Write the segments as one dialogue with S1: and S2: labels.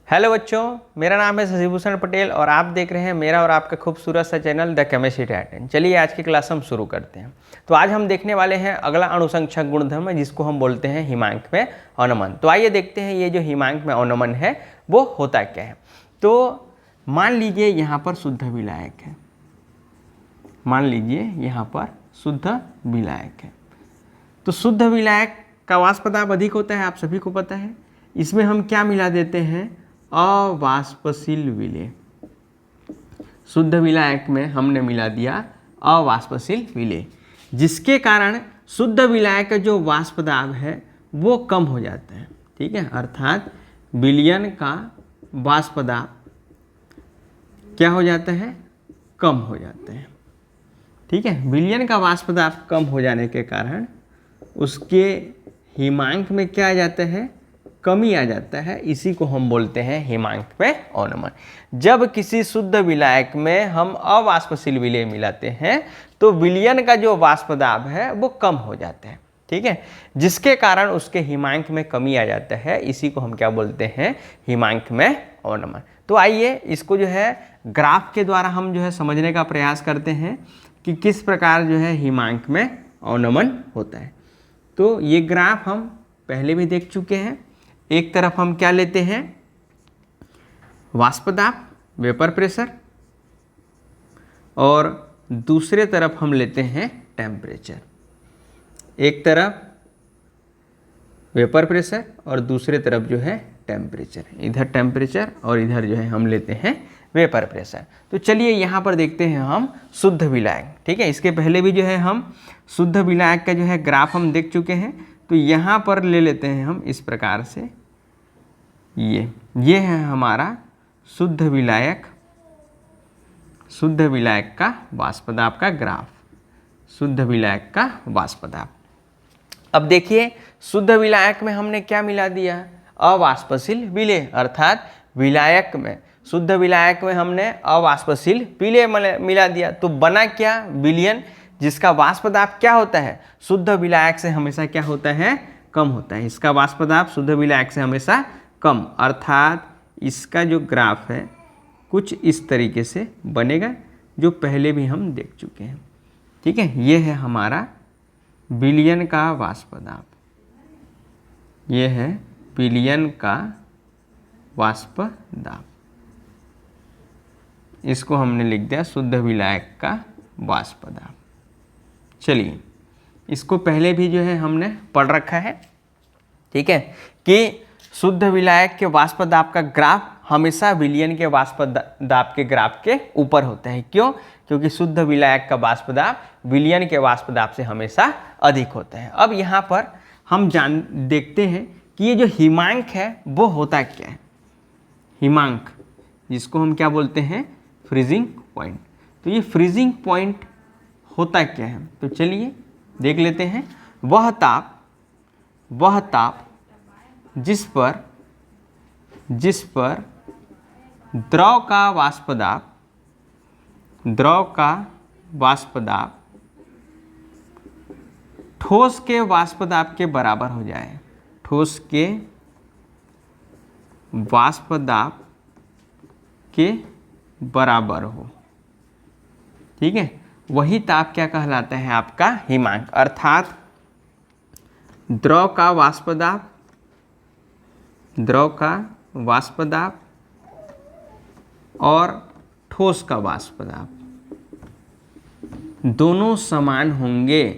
S1: Hello बच्चों, मेरा नाम है शशिभूषण पटेल और आप देख रहे हैं मेरा और आपका खूबसूरत सा चैनल द केमिस्ट्री टाइटन। चलिए आज की क्लास हम शुरू करते हैं। तो आज हम देखने वाले हैं अगला अणुसंख्यक गुणधर्म है जिसको हम बोलते हैं हिमांक में अवनमन। तो आइए देखते हैं ये जो हिमांक में अवनमन है वो होता क्या है। तो मान लीजिए यहाँ पर शुद्ध विलायक है, मान लीजिए यहाँ पर शुद्ध विलायक है। तो शुद्ध विलायक का वाष्प दाब अधिक होता है, आप सभी को पता है। इसमें हम क्या मिला देते हैं? अवाष्पशील विलेय। शुद्ध विलायक में हमने मिला दिया अवाष्पशील विलेय, जिसके कारण शुद्ध विलायक का जो वाष्प दाब है वो कम हो जाता है। ठीक है, अर्थात विलयन का वाष्प दाब क्या हो जाता है? कम हो जाता है। ठीक है, विलयन का वाष्प दाब कम हो जाने के कारण उसके हिमांक में क्या आ जाता है? कमी आ जाता है। इसी को हम बोलते हैं हिमांक में अवनमन। जब किसी शुद्ध विलायक में हम अवाष्पशील विलेय मिलाते हैं तो विलयन का जो वाष्प दाब है वो कम हो जाता है। ठीक है, जिसके कारण उसके हिमांक में कमी आ जाता है। इसी को हम क्या बोलते हैं? हिमांक में अवनमन। तो आइए इसको जो है ग्राफ के द्वारा हम जो है समझने का प्रयास करते हैं कि किस प्रकार जो है हिमांक में अवनमन होता है। तो ये ग्राफ हम पहले भी देख चुके हैं। एक तरफ हम क्या लेते हैं? वाष्प दाब, वेपर प्रेशर, और दूसरे तरफ हम लेते हैं टेम्परेचर। एक तरफ वेपर प्रेशर और दूसरे तरफ जो है टेम्परेचर। इधर टेम्परेचर और इधर जो है हम लेते हैं वेपर प्रेशर। तो चलिए यहाँ पर देखते हैं हम शुद्ध विलायक। ठीक है, इसके पहले भी जो है हम शुद्ध विलायक का जो है ग्राफ हम देख चुके हैं। तो यहाँ पर ले लेते हैं हम इस प्रकार से, ये है हमारा शुद्ध विलायक का वाष्प दाब का ग्राफ, शुद्ध विलायक का वाष्प दाब। अब देखिए शुद्ध विलायक में हमने क्या मिला दिया? अवाष्पशील विलेय, अर्थात विलायक में, शुद्ध विलायक में हमने अवाष्पशील विलेय मिला दिया। तो बना क्या? विलयन, जिसका वाष्प दाब क्या होता है? शुद्ध विलायक से हमेशा क्या होता है? कम होता है। इसका वाष्प दाब शुद्ध विलायक से हमेशा कम, अर्थात इसका जो ग्राफ है कुछ इस तरीके से बनेगा, जो पहले भी हम देख चुके हैं। ठीक है, ये है हमारा विलयन का वाष्प दाब, ये है विलयन का वाष्प दाब। इसको हमने लिख दिया शुद्ध विलायक का वाष्प दाब। चलिए इसको पहले भी जो है हमने पढ़ रखा है। ठीक है, कि शुद्ध विलायक के वाष्प दाब का ग्राफ हमेशा विलयन के वाष्प दाब के ग्राफ के ऊपर होता है। क्यों? क्योंकि शुद्ध विलायक का वाष्प दाब विलयन के वाष्प दाब से हमेशा अधिक होता है। अब यहाँ पर हम देखते हैं कि ये जो हिमांक है वो होता क्या है। हिमांक, जिसको हम क्या बोलते हैं? Freezing point. तो ये फ्रीजिंग पॉइंट होता क्या है? तो चलिए देख लेते हैं। वह ताप जिस पर द्रव का वाष्प दाब ठोस के वाष्प दाब के बराबर हो जाए, ठोस के वाष्प दाब के बराबर हो। ठीक है, वही ताप क्या कहलाता है? आपका हिमांक। अर्थात द्रव का वाष्प दाब और ठोस का वाष्प दाब दोनों समान होंगे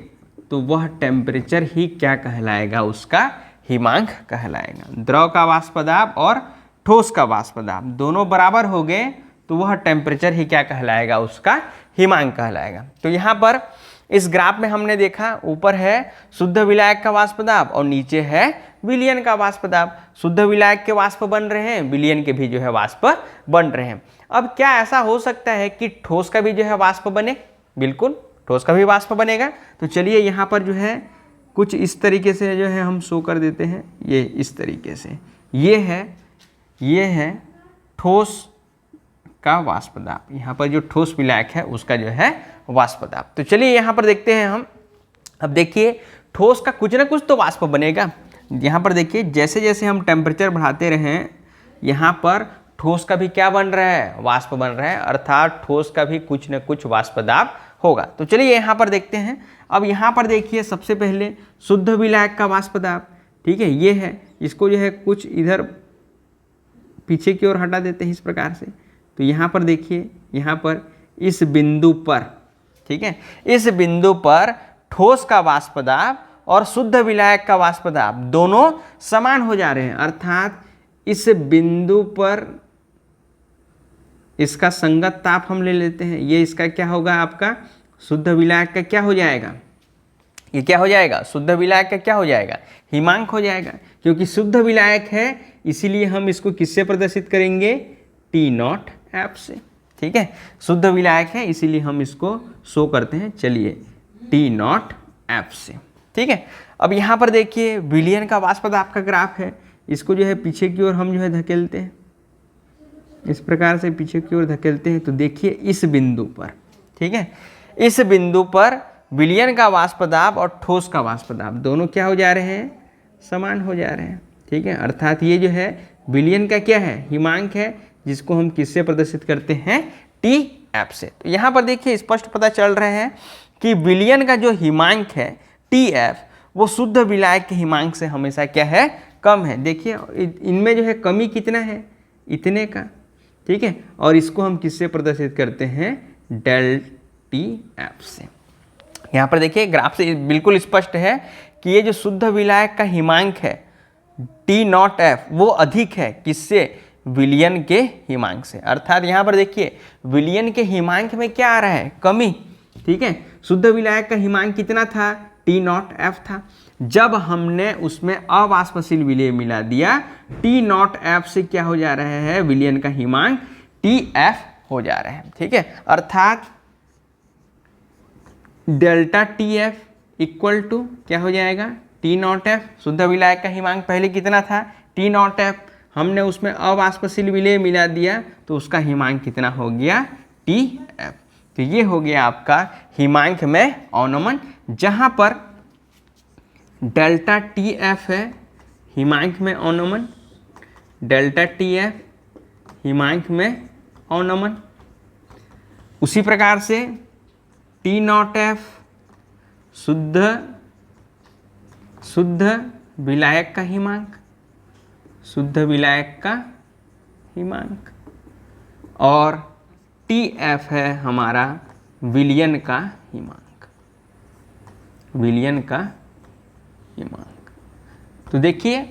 S1: तो वह टेम्परेचर ही क्या कहलाएगा? उसका हिमांक कहलाएगा। द्रव का वाष्प दाब और ठोस का वाष्प दाब दोनों बराबर हो गए तो वह टेम्परेचर ही क्या कहलाएगा? उसका हिमांक कहलाएगा। तो यहाँ पर इस ग्राफ में हमने देखा, ऊपर है शुद्ध विलायक का वाष्प दाब और नीचे है विलयन का वाष्प दाब। शुद्ध विलायक के वाष्प बन रहे हैं, विलयन के भी जो है वाष्प बन रहे हैं। अब क्या ऐसा हो सकता है कि ठोस का भी जो है वाष्प बने? बिल्कुल, ठोस का भी वाष्प बनेगा। तो चलिए यहाँ पर जो है कुछ इस तरीके से जो है हम शो कर देते हैं। ये इस तरीके से, ये है ठोस का वाष्प दाब। यहाँ पर जो ठोस विलायक है उसका जो है वाष्प दाब। तो चलिए यहाँ पर देखते हैं हम। अब देखिए ठोस का कुछ ना कुछ तो वाष्प बनेगा। यहाँ पर देखिए जैसे जैसे हम टेम्परेचर बढ़ाते रहें यहाँ पर ठोस का भी क्या बन रहा है, वाष्प बन रहा है, अर्थात ठोस का भी कुछ न कुछ वाष्प दाब होगा। तो चलिए यहाँ पर देखते हैं। अब यहाँ पर देखिए सबसे पहले शुद्ध विलायक का वाष्प दाब, ठीक है, ये है, इसको जो है कुछ इधर पीछे की ओर हटा देते हैं इस प्रकार से। तो यहाँ पर देखिए, यहाँ पर इस बिंदु पर, ठीक है, इस बिंदु पर ठोस का वाष्प दाब और शुद्ध विलायक का वाष्प दाब दोनों समान हो जा रहे हैं, अर्थात इस बिंदु पर इसका संगत ताप हम ले लेते हैं। ये इसका क्या होगा, आपका शुद्ध विलायक का क्या हो जाएगा, ये क्या हो जाएगा, शुद्ध विलायक का क्या हो जाएगा, हिमांक हो जाएगा। क्योंकि शुद्ध विलायक है इसीलिए हम इसको किससे प्रदर्शित करेंगे, टी नॉट एफ से, ठीक है, शुद्ध विलायक है इसीलिए हम इसको शो करते हैं, चलिए टी नॉट एफ से, ठीक है। अब यहाँ पर देखिए विलयन का वाष्प दाब का ग्राफ है, इसको जो है पीछे की ओर हम जो है धकेलते हैं, इस प्रकार से पीछे की ओर धकेलते हैं। तो देखिए इस बिंदु पर, ठीक है, इस बिंदु पर विलयन का वाष्प दाब और ठोस का वाष्प दाब दोनों क्या हो जा रहे हैं, समान हो जा रहे हैं, ठीक है। अर्थात ये जो है विलयन का क्या है, हिमांक है, जिसको हम किससे प्रदर्शित करते हैं, टी एफ से। तो यहाँ पर देखिए स्पष्ट पता चल रहा है कि विलयन का जो हिमांक है टी एफ वो शुद्ध विलायक के हिमांक से हमेशा क्या है, कम है। देखिए इनमें जो है कमी कितना है, इतने का, ठीक है, और इसको हम किससे प्रदर्शित करते हैं, डेल टी एफ से। यहाँ पर देखिए ग्राफ से बिल्कुल स्पष्ट है कि ये जो शुद्ध विलायक का हिमांक है टी नॉट एफ वो अधिक है किससे, विलयन के हिमांक से। अर्थात यहाँ पर देखिए विलयन के हिमांक में क्या आ रहा है, कमी, ठीक है। शुद्ध विलायक का हिमांक कितना था, टी नॉट एफ था। जब हमने उसमें अवाष्पशील विलेय मिला दिया, टी नॉट एफ से क्या हो जा रहा है, विलयन का हिमांक टी एफ हो जा रहा है, ठीक है। अर्थात delta T F equal to क्या हो जाएगा, टी नॉट एफ। शुद्ध विलायक का हिमांक पहले कितना था, टी नॉट एफ, हमने उसमें अवाष्पशील विलेय मिला दिया तो उसका हिमांक कितना हो गया, टी एफ। तो ये हो गया आपका हिमांक में अवनमन, जहाँ पर डेल्टा टी एफ है हिमांक में अवनमन, डेल्टा टी एफ हिमांक में अवनमन। उसी प्रकार से टी नॉट एफ शुद्ध विलायक का हिमांक, शुद्ध विलायक का हिमांक, और टी एफ है हमारा विलयन का हिमांक, विलयन का हिमांक। तो देखिए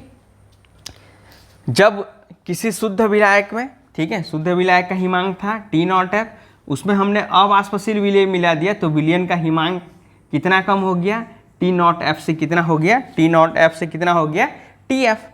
S1: जब किसी शुद्ध विलायक में, ठीक है, शुद्ध विलायक का हिमांक था टी नॉट एफ, उसमें हमने अवाष्पशील विलेय मिला दिया तो विलयन का हिमांक कितना कम हो गया, टी नॉट एफ से कितना हो गया, टी नॉट एफ से कितना हो गया, टी एफ,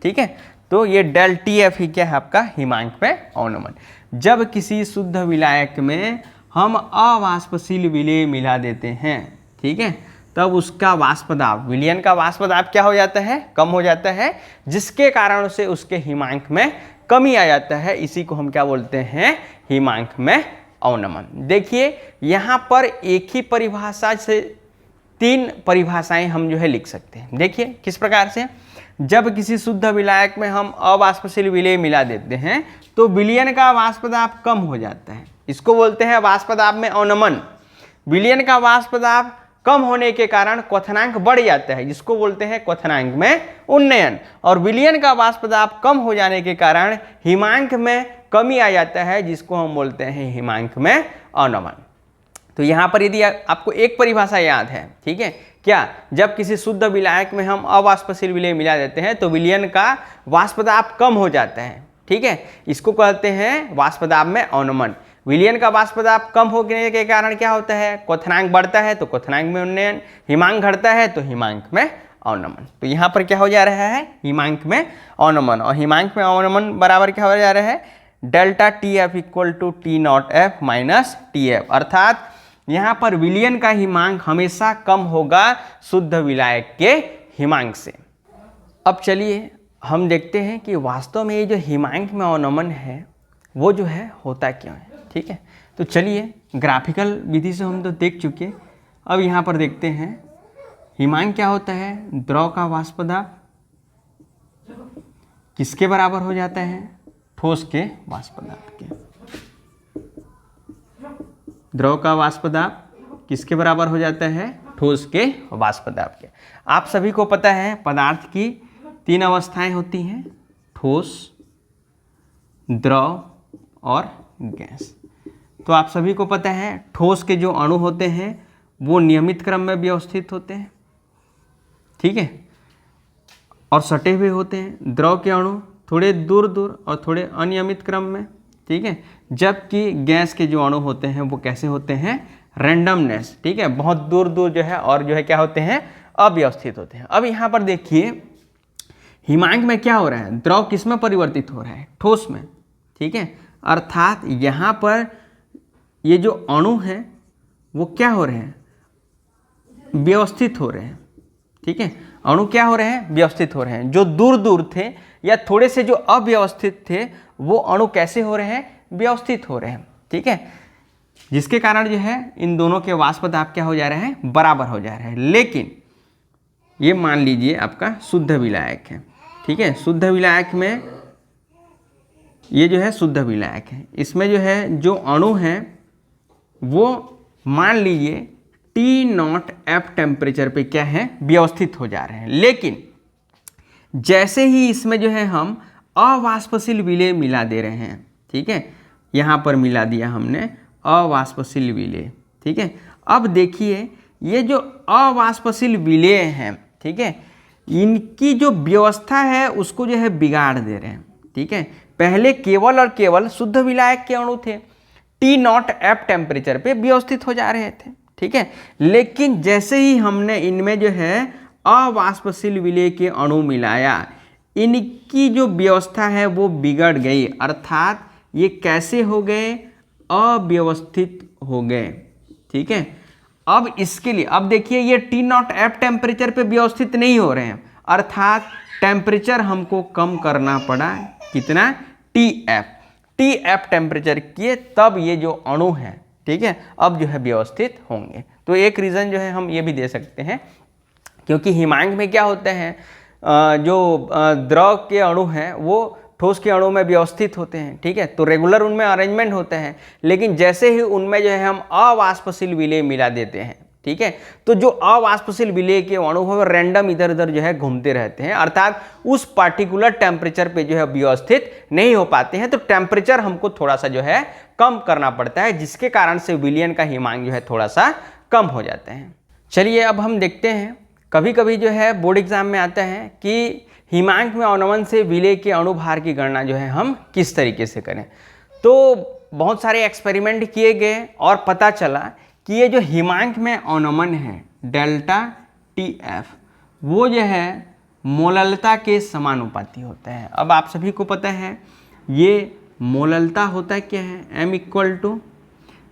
S1: ठीक है। तो ये डेल टी एफ ही क्या है आपका हिमांक में अवनमन। जब किसी शुद्ध विलायक में हम अवाष्पशील विलेय मिला देते हैं, ठीक है, तब उसका वाष्प दाब, विलयन का वाष्प दाब क्या हो जाता है, कम हो जाता है, जिसके कारण से उसके हिमांक में कमी आ जाता है। इसी को हम क्या बोलते हैं, हिमांक में अवनमन। देखिए यहाँ पर एक ही परिभाषा से तीन परिभाषाएं हम जो है लिख सकते हैं। देखिए किस प्रकार से, जब किसी शुद्ध विलायक में हम अवाष्पशील विलेय मिला देते हैं तो विलयन का वाष्प दाब कम हो जाता है, इसको बोलते हैं वाष्प दाब में अवनमन। विलयन का वाष्प दाब कम होने के कारण क्वथनांक बढ़ जाता है, जिसको बोलते हैं क्वथनांक में उन्नयन, और विलयन का वाष्प दाब कम हो जाने के कारण हिमांक में कमी आ जाता है, जिसको हम बोलते हैं हिमांक में अवनमन। तो यहाँ पर यदि आपको एक परिभाषा याद है, ठीक है, क्या, जब किसी शुद्ध विलायक में हम अवाष्पशील विलेय मिला देते हैं तो विलयन का वाष्प दाब कम हो जाता है, ठीक है, इसको कहते हैं वाष्प दाब में अवनमन। विलयन का वाष्प दाब कम होने के कारण क्या होता है, क्वथनांक बढ़ता है तो क्वथनांक में उन्नयन, हिमांक घटता है तो हिमांक में अवनमन। तो यहाँ पर क्या हो जा रहा है, हिमांक में अवनमन, और हिमांक में अवनमन बराबर क्या हो जा रहा है, delta T F equal to T not F minus T F. अर्थात यहाँ पर विलयन का हिमांक हमेशा कम होगा शुद्ध विलायक के हिमांक से। अब चलिए हम देखते हैं कि वास्तव में ये जो हिमांक में अवनमन है वो जो है होता क्यों है, ठीक है। तो चलिए ग्राफिकल विधि से हम तो देख चुके, अब यहाँ पर देखते हैं हिमांक क्या होता है, द्रव का वाष्प दाब किसके बराबर हो जाता है, ठोस के वाष्प पदार्थ के। द्रव का वाष्प दाब किसके बराबर हो जाता है? ठोस के वाष्प दाब के। आप सभी को पता है पदार्थ की 3 अवस्थाएं होती हैं, ठोस, द्रव और गैस। तो आप सभी को पता है ठोस के जो अणु होते हैं वो नियमित क्रम में व्यवस्थित होते हैं, ठीक है, और सटे हुए होते हैं। द्रव के अणु थोड़े दूर दूर और थोड़े अनियमित क्रम में, ठीक है, जबकि गैस के जो अणु होते हैं वो कैसे होते हैं? रैंडमनेस, ठीक है, बहुत दूर दूर जो है और जो है क्या होते हैं? अव्यवस्थित होते हैं। अब यहाँ पर देखिए हिमांक में क्या हो रहा है? द्रव किस में परिवर्तित हो रहा है? ठोस में, ठीक है, अर्थात यहाँ पर ये जो अणु हैं वो क्या हो रहे हैं? व्यवस्थित हो रहे हैं, ठीक है, अणु क्या हो रहे हैं? व्यवस्थित हो रहे हैं। जो दूर दूर थे या थोड़े से जो अव्यवस्थित थे वो अणु कैसे हो रहे हैं? व्यवस्थित हो रहे हैं, ठीक है, जिसके कारण जो है इन दोनों के वाष्प दाब क्या हो जा रहे हैं? बराबर हो जा रहे हैं। लेकिन ये मान लीजिए आपका शुद्ध विलायक है, ठीक है, शुद्ध विलायक में ये जो है शुद्ध विलायक है, इसमें जो है जो अणु हैं वो मान लीजिए T0F टेम्परेचर पे क्या है? व्यवस्थित हो जा रहे हैं। लेकिन जैसे ही इसमें जो है हम अवाष्पशील विलेय मिला दे रहे हैं, ठीक है, यहाँ पर मिला दिया हमने अवाष्पशील विलेय, ठीक है। अब देखिए ये जो अवाष्पशील विलेय हैं, ठीक है, इनकी जो व्यवस्था है उसको जो है बिगाड़ दे रहे हैं, ठीक है। पहले केवल और केवल शुद्ध विलायक के अणु थे, T0F टेम्परेचर पे व्यवस्थित हो जा रहे थे, ठीक है, लेकिन जैसे ही हमने इनमें जो है अवाष्पशील विलेय के अणु मिलाया, इनकी जो व्यवस्था है वो बिगड़ गई, अर्थात ये कैसे हो गए? अव्यवस्थित हो गए, ठीक है। अब इसके लिए अब देखिए ये T0F टेम्परेचर पे व्यवस्थित नहीं हो रहे हैं, अर्थात टेम्परेचर हमको कम करना पड़ा, कितना? TF टेम्परेचर किए तब ये जो अणु है, ठीक है, अब जो है व्यवस्थित होंगे। तो एक रीज़न जो है हम ये भी दे सकते हैं, क्योंकि हिमांक में क्या होते हैं, जो द्रव के अणु हैं वो ठोस के अणु में व्यवस्थित होते हैं, ठीक है, तो रेगुलर उनमें अरेंजमेंट होते हैं। लेकिन जैसे ही उनमें जो है हम अवाष्पशील विलेय मिला देते हैं, ठीक है, तो जो अवाष्पशील विलेय के अणु है वो रैंडम इधर उधर जो है घूमते रहते हैं, अर्थात उस पार्टिकुलर टेम्परेचर पे जो है व्यवस्थित नहीं हो पाते हैं। तो टेम्परेचर हमको थोड़ा सा जो है कम करना पड़ता है, जिसके कारण से विलयन का हिमांक जो है थोड़ा सा कम हो जाते हैं। चलिए अब हम देखते हैं, कभी कभी जो है बोर्ड एग्जाम में आता है कि हिमांक में अवनमन से विलेय के अणुभार की गणना जो है हम किस तरीके से करें। तो बहुत सारे एक्सपेरिमेंट किए गए और पता चला कि ये जो हिमांक में अवनमन है डेल्टा TF वो जो है मोललता के समानुपाती होता है। अब आप सभी को पता है ये मोललता होता है क्या है? M =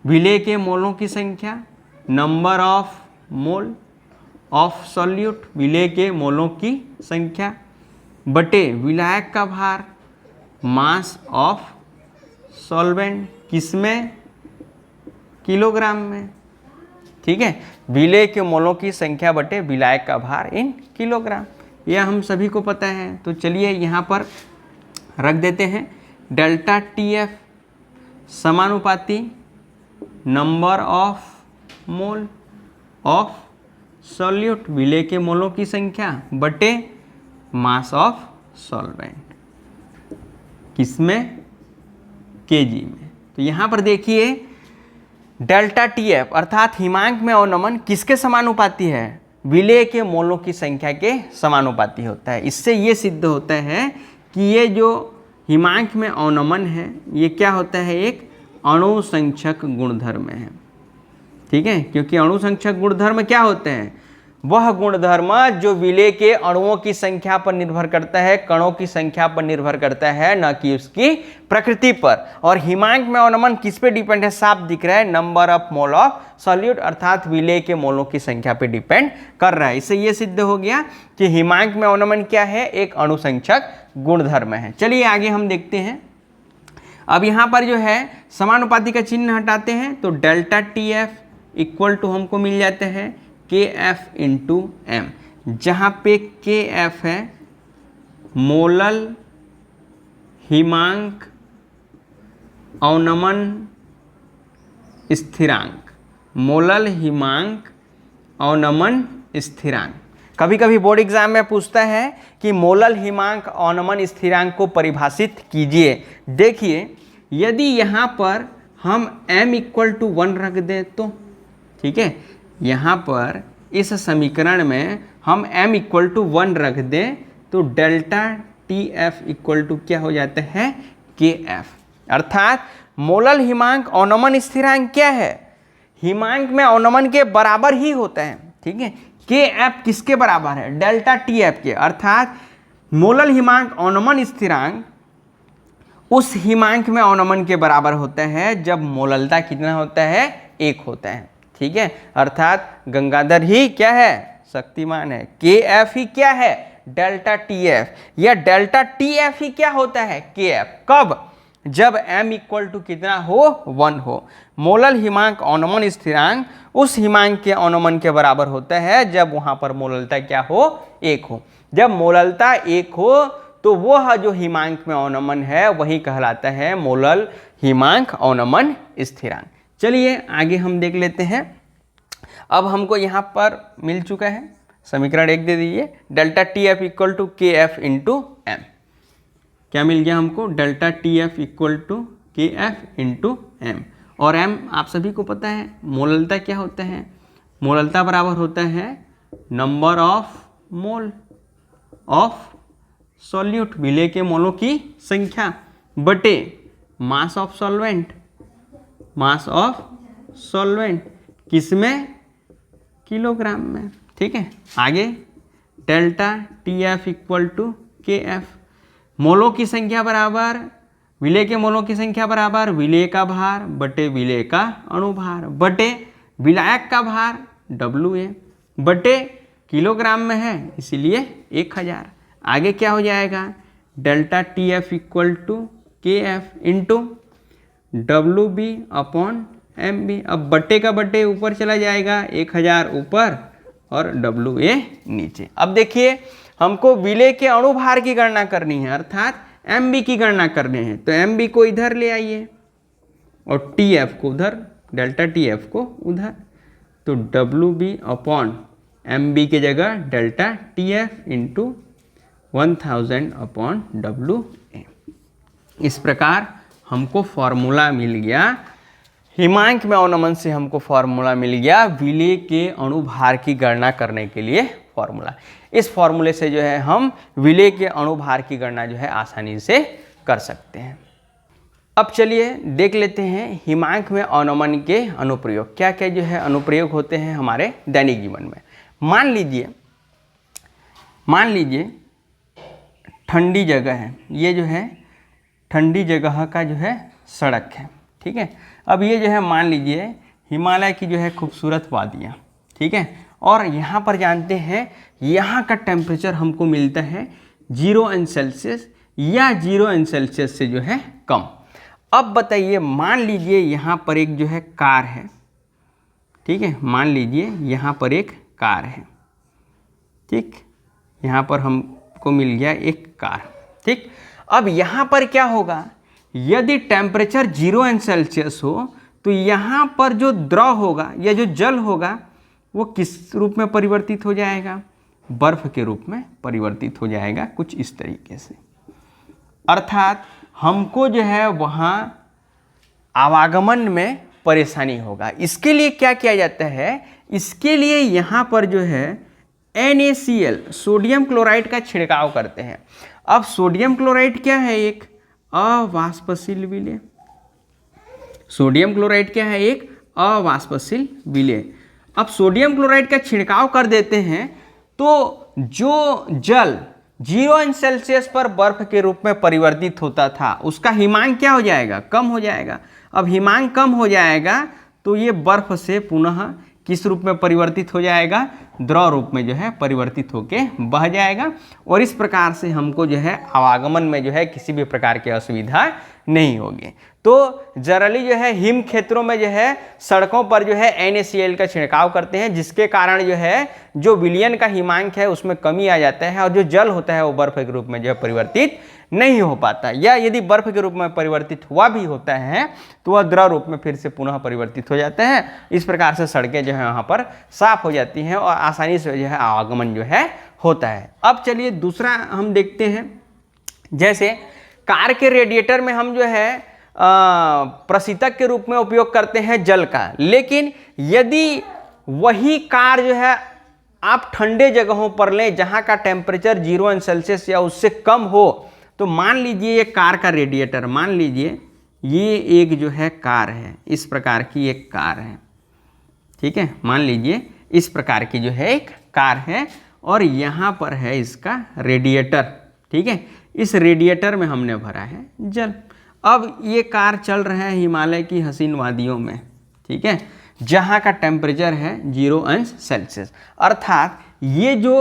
S1: विलेय के मोलों की संख्या, number of mole of solute, विलेय के मोलों की संख्या, बटे विलायक का भार, मास ऑफ सॉल्वेंट, किसमें? किलोग्राम में, ठीक है, विलेय के मोलों की संख्या बटे विलायक का भार इन किलोग्राम, यह हम सभी को पता है। तो चलिए यहाँ पर रख देते हैं डेल्टा TF समानुपाती number of mole of solute, विलेय के मोलों की संख्या बटे मास ऑफ सॉल्वेंट, किसमें? केजी में। तो यहाँ पर देखिए डेल्टा TF अर्थात हिमांक में अवनमन किसके समानुपाती है? विलेय के मोलों की संख्या के समानुपाती होता है। इससे ये सिद्ध होता है कि ये जो हिमांक में अवनमन है ये क्या होता है? एक अणुसंक्षक गुणधर्म है, ठीक है, क्योंकि अणुसंक्षक गुणधर्म क्या होते हैं? वह गुणधर्म जो विलेय के अणुओं की संख्या पर निर्भर करता है, कणों की संख्या पर निर्भर करता है, न कि उसकी प्रकृति पर। और हिमांक में अवनमन किस पे डिपेंड है? साफ दिख रहा है, number of mole of solute अर्थात विलेय के मोलों की संख्या पे डिपेंड कर रहा है। इससे यह सिद्ध हो गया कि हिमांक में अवनमन क्या है? एक अणुसंक्षक गुणधर्म है। चलिए आगे हम देखते हैं। अब यहाँ पर जो है समानुपाती का चिन्ह हटाते हैं तो डेल्टा TF = हमको मिल जाते हैं KF × M, जहाँ पे KF है मोलल हिमांक अवनमन स्थिरांक, मोलल हिमांक अवनमन स्थिरांक। कभी कभी बोर्ड एग्जाम में पूछता है कि मोलल हिमांक अवनमन स्थिरांक को परिभाषित कीजिए। देखिए, यदि यहाँ पर हम m = 1 रख दें तो, ठीक है, यहाँ पर इस समीकरण में हम m = 1 रख दें तो डेल्टा TF = क्या हो जाता है, KF। अर्थात मोलल हिमांक अवनमन स्थिरांक क्या है, हिमांक में अवनमन के बराबर ही होता है, ठीक है। KF किसके बराबर है, डेल्टा TF के। अर्थात मोलल हिमांक अवनमन स्थिरांक उस हिमांक में अवनमन के बराबर होता है जब मोललता कितना होता है, 1 होता है, ठीक है। अर्थात गंगाधर ही क्या है, शक्तिमान है। KF ही क्या है, डेल्टा TF, या डेल्टा TF ही क्या होता है, KF। कब, जब m = कितना हो, 1 हो। मोलल हिमांक अवनमन स्थिरांक उस हिमांक के अवनमन के बराबर होता है जब वहां पर मोललता क्या हो, 1 हो। जब मोललता 1 हो तो वह जो हिमांक में अवनमन है वही कहलाता है मोलल हिमांक अवनमन स्थिरांक। चलिए आगे हम देख लेते हैं। अब हमको यहाँ पर मिल चुका है समीकरण 1 दे दीजिए, डेल्टा TF = KF × m। क्या मिल गया हमको, डेल्टा TF = KF × m। और m आप सभी को पता है मोललता क्या होता है, मोललता बराबर होता है number of mole of solute, विलेय के मोलों की संख्या बटे mass of solvent, mass of solvent किसमें, किलोग्राम में, ठीक है। आगे डेल्टा TF = KF, मोलों की संख्या बराबर विलेय के मोलों की संख्या बराबर विलेय का भार बटे विलेय का अणुभार बटे विलायक का भार WA बटे किलोग्राम में है इसीलिए 1000। आगे क्या हो जाएगा, डेल्टा TF = KF × WB/MB। अब बट्टे का बट्टे ऊपर चला जाएगा, 1000 ऊपर और WA नीचे। अब देखिए हमको विलेय के अणुभार की गणना करनी है, अर्थात MB की गणना करनी है। तो MB को इधर ले आइए और TF को उधर, डेल्टा TF को उधर, तो WB/MB के जगह डेल्टा TF × 1000/WA। इस प्रकार हमको फॉर्मूला मिल गया, हिमांक में अवनमन से हमको फॉर्मूला मिल गया विलेय के अणुभार की गणना करने के लिए फॉर्मूला। इस फॉर्मूले से जो है हम विलेय के अणुभार की गणना जो है आसानी से कर सकते हैं। अब चलिए देख लेते हैं हिमांक में अवनमन के अनुप्रयोग, क्या क्या जो है अनुप्रयोग होते हैं हमारे दैनिक जीवन में। मान लीजिए ठंडी जगह है, ये जो है ठंडी जगह का जो है सड़क है, ठीक है। अब ये जो है मान लीजिए हिमालय की जो है खूबसूरत वादियाँ, ठीक है। और यहाँ पर जानते हैं यहाँ का टेम्परेचर हमको मिलता है 0° या 0° से जो है कम। अब बताइए, मान लीजिए यहाँ पर एक जो है कार है, ठीक है, मान लीजिए यहाँ पर एक कार है, ठीक, यहाँ पर हमको मिल गया एक कार, ठीक। अब यहाँ पर क्या होगा, यदि टेम्परेचर 0° हो तो यहाँ पर जो द्रव होगा या जो जल होगा वो किस रूप में परिवर्तित हो जाएगा, बर्फ के रूप में परिवर्तित हो जाएगा, कुछ इस तरीके से। अर्थात हमको जो है वहाँ आवागमन में परेशानी होगा। इसके लिए क्या किया जाता है, इसके लिए यहाँ पर जो है NaCl सोडियम क्लोराइड का छिड़काव करते हैं। अब सोडियम क्लोराइड क्या है, एक अवाष्पशील विलेय। सोडियम क्लोराइड क्या है, एक अवाष्पशील विलेय। अब सोडियम क्लोराइड का छिड़काव कर देते हैं तो जो जल 0° पर बर्फ के रूप में परिवर्तित होता था उसका हिमांक क्या हो जाएगा, कम हो जाएगा। अब हिमांक कम हो जाएगा तो ये बर्फ से पुनः किस रूप में परिवर्तित हो जाएगा, द्रव रूप में जो है परिवर्तित होके बह जाएगा। और इस प्रकार से हमको जो है आवागमन में जो है किसी भी प्रकार की असुविधा नहीं होगी। तो जनरली जो है हिम क्षेत्रों में जो है सड़कों पर जो है NaCl का छिड़काव करते हैं, जिसके कारण जो है जो विलयन का हिमांक है उसमें कमी आ जाता है और जो जल होता है वो बर्फ के रूप में जो है परिवर्तित नहीं हो पाता, या यदि बर्फ के रूप में परिवर्तित हुआ भी होता है तो वह द्रव रूप में फिर से पुनः परिवर्तित हो जाते हैं। इस प्रकार से सड़कें जो है वहाँ पर साफ हो जाती हैं और आसानी से जो है आवागमन जो है होता है। अब चलिए दूसरा हम देखते हैं, जैसे कार के रेडिएटर में हम जो है प्रशीतक के रूप में उपयोग करते हैं जल का, लेकिन यदि वही कार जो है आप ठंडे जगहों पर लें जहां का टेम्परेचर 0 सेल्सियस या उससे कम हो, तो मान लीजिए ये कार का रेडिएटर, मान लीजिए ये एक जो है कार है, इस प्रकार की एक कार है, ठीक है, मान लीजिए इस प्रकार की जो है एक कार है और यहाँ पर है इसका रेडिएटर, ठीक है। इस रेडिएटर में हमने भरा है जल। अब ये कार चल रहा है हिमालय की हसीन वादियों में, ठीक है, जहाँ का टेम्परेचर है 0 सेल्सियस, अर्थात ये जो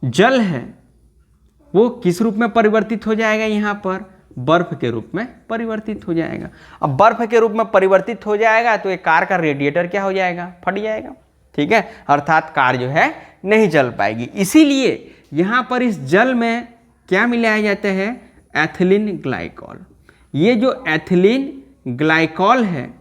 S1: जल है वो किस रूप में परिवर्तित हो जाएगा, यहाँ पर बर्फ के रूप में परिवर्तित हो जाएगा। अब बर्फ के रूप में परिवर्तित हो जाएगा तो ये कार का रेडिएटर क्या हो जाएगा, फट जाएगा, ठीक है, अर्थात कार जो है नहीं चल पाएगी। इसीलिए यहाँ पर इस जल में क्या मिलाया जाता है, एथिलीन ग्लाइकॉल। ये जो एथिलीन ग्लाइकॉल है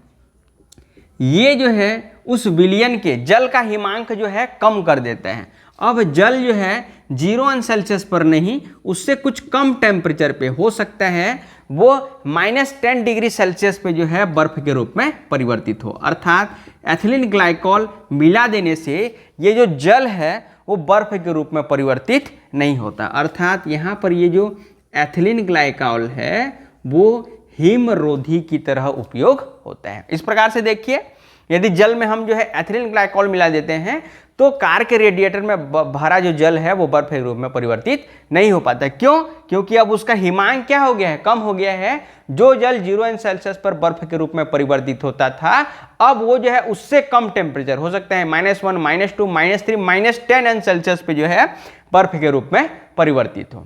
S1: ये जो है उस विलयन के जल का हिमांक जो है कम कर देता है। अब जल जो है 0 सेल्सियस पर नहीं, उससे कुछ कम टेम्परेचर पे हो सकता है, वो -10 डिग्री सेल्सियस पे जो है बर्फ के रूप में परिवर्तित हो, अर्थात एथिलीन ग्लाइकॉल मिला देने से ये जो जल है वो बर्फ के रूप में परिवर्तित नहीं होता, अर्थात यहाँ पर ये जो एथिलीन ग्लाइकॉल है वो हिमरोधी की तरह उपयोग होता है। इस प्रकार से देखिए, यदि जल में हम जो है एथिलीन ग्लाइकॉल मिला देते हैं तो कार के रेडिएटर में भरा जो जल है वो बर्फ के रूप में परिवर्तित नहीं हो पाता। क्यों? क्योंकि अब उसका हिमांक क्या हो गया है, कम हो गया है। जो जल 0 सेल्सियस पर बर्फ के रूप में परिवर्तित होता था, अब वो जो है उससे कम टेम्परेचर हो सकता है, -1, -2, -3, -10 सेल्सियस पे जो है बर्फ के रूप में परिवर्तित हो।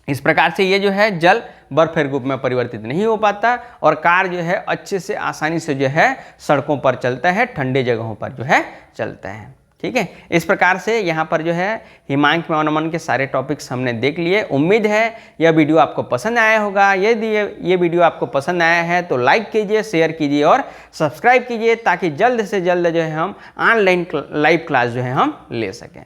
S1: इस प्रकार से ये जो है जल बर्फ के रूप में परिवर्तित नहीं हो पाता और कार जो है अच्छे से आसानी से जो है सड़कों पर चलता है, ठंडे जगहों पर जो है चलता है, ठीक है। इस प्रकार से यहाँ पर जो है हिमांक में अवनमन के सारे टॉपिक्स हमने देख लिए। उम्मीद है यह वीडियो आपको पसंद आया होगा। यदि ये वीडियो आपको पसंद आया है तो लाइक कीजिए, शेयर कीजिए और सब्सक्राइब कीजिए, ताकि जल्द से जल्द जो है हम ऑनलाइन लाइव क्लास जो है हम ले सकें।